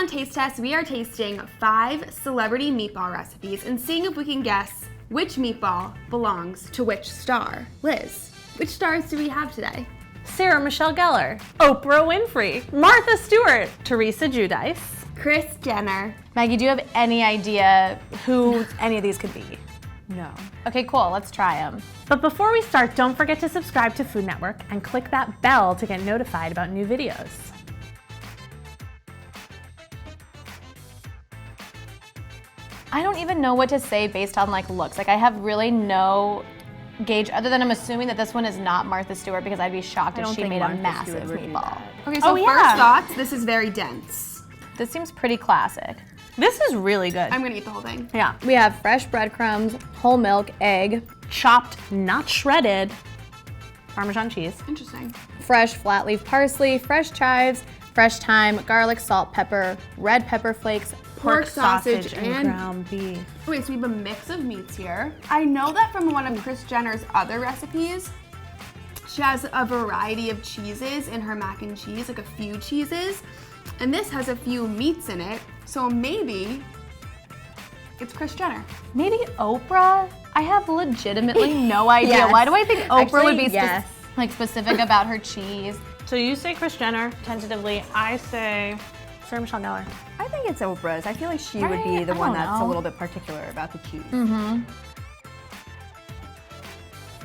on Taste Test, we are tasting 5 celebrity meatball recipes and seeing if we can guess which meatball belongs to which star. Liz, which stars do we have today? Sarah Michelle Gellar, Oprah Winfrey, Martha Stewart, Teresa Giudice, Kris Jenner. Maggie, do you have any idea who any of these could be? No. Okay, cool, let's try them. But before we start, don't forget to subscribe to Food Network and click that bell to get notified about new videos. I don't even know what to say based on like looks. Like I have really no gauge other than I'm assuming that this one is not Martha Stewart because I'd be shocked if she made a massive meatball. Okay, so first thoughts, this is very dense. This seems pretty classic. This is really good. I'm gonna eat the whole thing. Yeah. We have fresh breadcrumbs, whole milk, egg, Chopped, not shredded, Parmesan cheese. Interesting. fresh flat leaf parsley, fresh chives, fresh thyme, garlic, salt, pepper, red pepper flakes, Pork sausage and ground beef. Wait, so we have a mix of meats here. I know that from one of Kris Jenner's other recipes, she has a variety of cheeses in her mac and cheese, like a few cheeses. And this has a few meats in it, so maybe it's Kris Jenner. Maybe Oprah? I have legitimately no idea. Yes. Why do I think Oprah Actually, would be yes. specific about her cheese? So you say Kris Jenner, tentatively. I say Sarah Michelle Gellar. I think it's Oprah's. I feel like she would Right? be the I one don't that's know. a little bit particular about the cheese.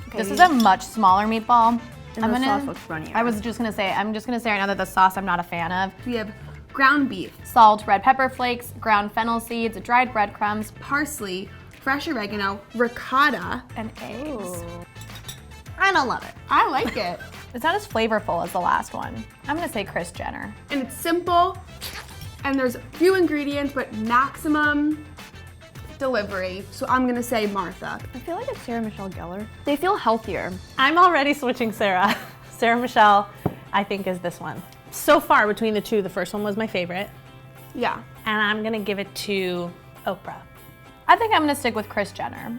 Okay, This is a much smaller meatball. and the sauce looks runnier. I'm just gonna say right now that the sauce I'm not a fan of. We have ground beef, Salt, red pepper flakes, ground fennel seeds, dried breadcrumbs, parsley, fresh oregano, ricotta. and eggs. I don't love it. I like it. It's not as flavorful as the last one. I'm gonna say Kris Jenner. And it's simple, and there's few ingredients, but maximum delivery. So I'm gonna say Martha. I feel like it's Sarah Michelle Gellar. They feel healthier. I'm already switching Sarah. Sarah Michelle, I think, is this one. So far between the two, the first one was my favorite. Yeah. And I'm gonna give it to Oprah. I think I'm gonna stick with Kris Jenner.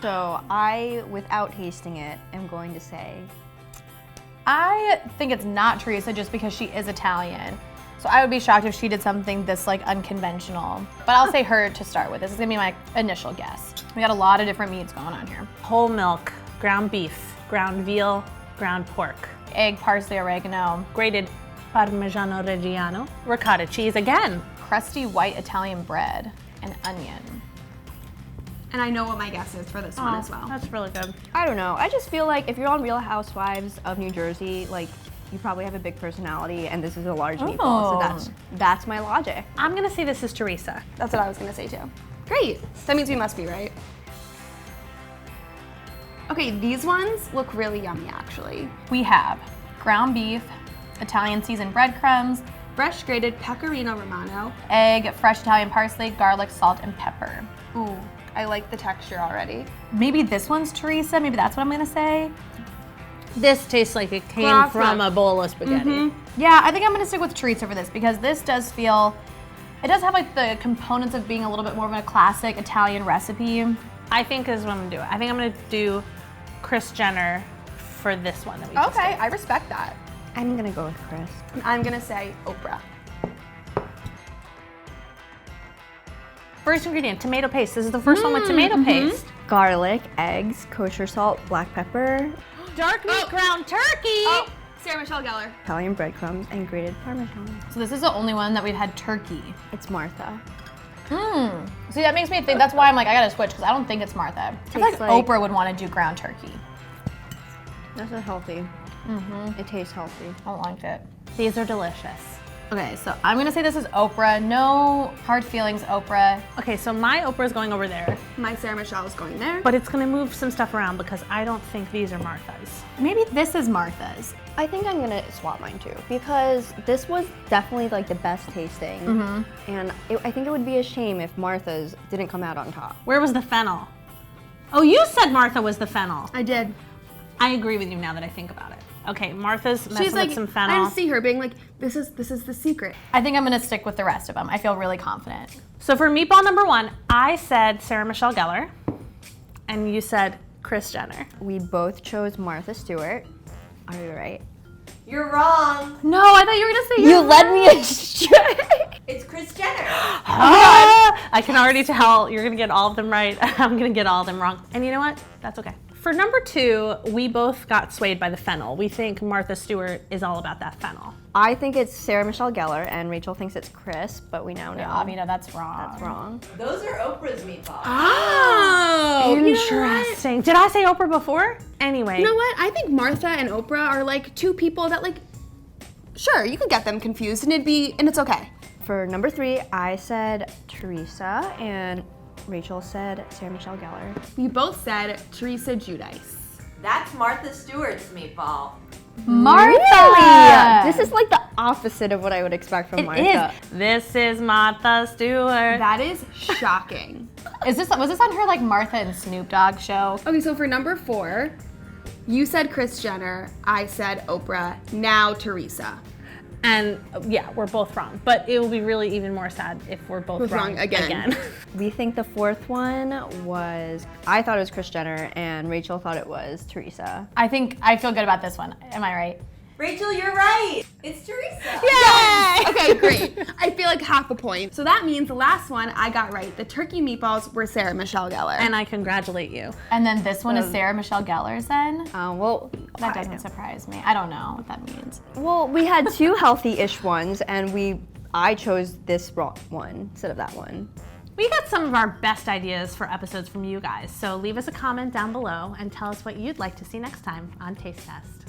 So I, without tasting it, am going to say I think it's not Teresa just because she is Italian. So I would be shocked if she did something this like unconventional. But I'll say her to start with. This is gonna be my initial guess. We got a lot of different meats going on here. Whole milk, ground beef, ground veal, ground pork, Egg, parsley, oregano, grated Parmigiano Reggiano, ricotta cheese again. crusty white Italian bread, and onion. And I know what my guess is for this one as well. That's really good. I don't know. I just feel like if you're on Real Housewives of New Jersey, like you probably have a big personality, and this is a large meatball. So that's my logic. I'm gonna say this is Teresa. That's what I was gonna say too. Great. That means we must be right. Okay, these ones look really yummy actually. We have ground beef, Italian seasoned breadcrumbs, Fresh grated pecorino romano. egg, fresh Italian parsley, garlic, salt, and pepper. Ooh, I like the texture already. Maybe this one's Teresa, maybe that's what I'm gonna say. This tastes like it came Classic. from a bowl of spaghetti. Yeah, I think I'm gonna stick with Teresa for this because this does feel, it does have like the components of being a little bit more of a classic Italian recipe. I think is what I'm gonna do. I think I'm gonna do Kris Jenner for this one that we just Okay, did. I respect that. I'm gonna go with Kris. I'm gonna say Oprah. First ingredient, tomato paste. This is the first one with tomato paste. Garlic, eggs, kosher salt, black pepper, Dark meat ground turkey. Oh, Sarah Michelle Gellar. Italian breadcrumbs, and grated Parmesan. So this is the only one that we've had turkey. It's Martha. See, that makes me think, that's why I'm like, I gotta switch because I don't think it's Martha. I feel like Tastes like- Oprah would wanna do ground turkey. This is healthy. It tastes healthy. I don't like it. These are delicious. Okay, so I'm gonna say this is Oprah. No hard feelings, Oprah. Okay, so my Oprah is going over there, My Sarah Michelle is going there. but it's gonna move some stuff around because I don't think these are Martha's. Maybe this is Martha's. I think I'm gonna swap mine too because this was definitely like the best tasting, and I think it would be a shame if Martha's didn't come out on top. Where was the fennel? Oh, you said Martha was the fennel. I did. I agree with you now that I think about it. Okay, Martha's messing She's like, with some I fennel. just see her being like, this is the secret. I think I'm gonna stick with the rest of them. I feel really confident. So for meatball number one, I said Sarah Michelle Gellar, and you said Kris Jenner. We both chose Martha Stewart. Are you right? You're wrong. No, I thought you were gonna say You led me astray. It's Kris Jenner. I can already tell you're gonna get all of them right. I'm gonna get all of them wrong. And you know what? That's okay. For number 2, we both got swayed by the fennel. We think Martha Stewart is all about that fennel. I think it's Sarah Michelle Gellar, and Rachel thinks it's Kris, but we now know Avita, that's wrong. that's wrong. Those are Oprah's meatballs. Oh, interesting. Did I say Oprah before? Anyway. You know what? I think Martha and Oprah are like two people that like, sure, you could get them confused and it's okay. For number 3, I said Teresa, and Rachel said Sarah Michelle Gellar. We both said Teresa Giudice. That's Martha Stewart's meatball. Martha! Really? This is like the opposite of what I would expect from Martha. This is Martha Stewart. That is shocking. Was this on her like Martha and Snoop Dogg show? Okay, so for number 4, you said Kris Jenner, I said Oprah, now Teresa. And yeah, we're both wrong. But it will be really even more sad if we're both wrong again. We think the 4th one was, I thought it was Kris Jenner, and Rachel thought it was Teresa. I feel good about this one. Am I right? Rachel, you're right. It's Teresa. Yay! Okay, great. I feel like half a point. So that means the last one I got right. The turkey meatballs were Sarah Michelle Gellar. And I congratulate you. And then this one is Sarah Michelle Gellar's then? Well, That doesn't surprise me. I don't know what that means. well, we had 2 healthy-ish ones, and I chose this wrong one instead of that one. We got some of our best ideas for episodes from you guys. So leave us a comment down below and tell us what you'd like to see next time on Taste Test.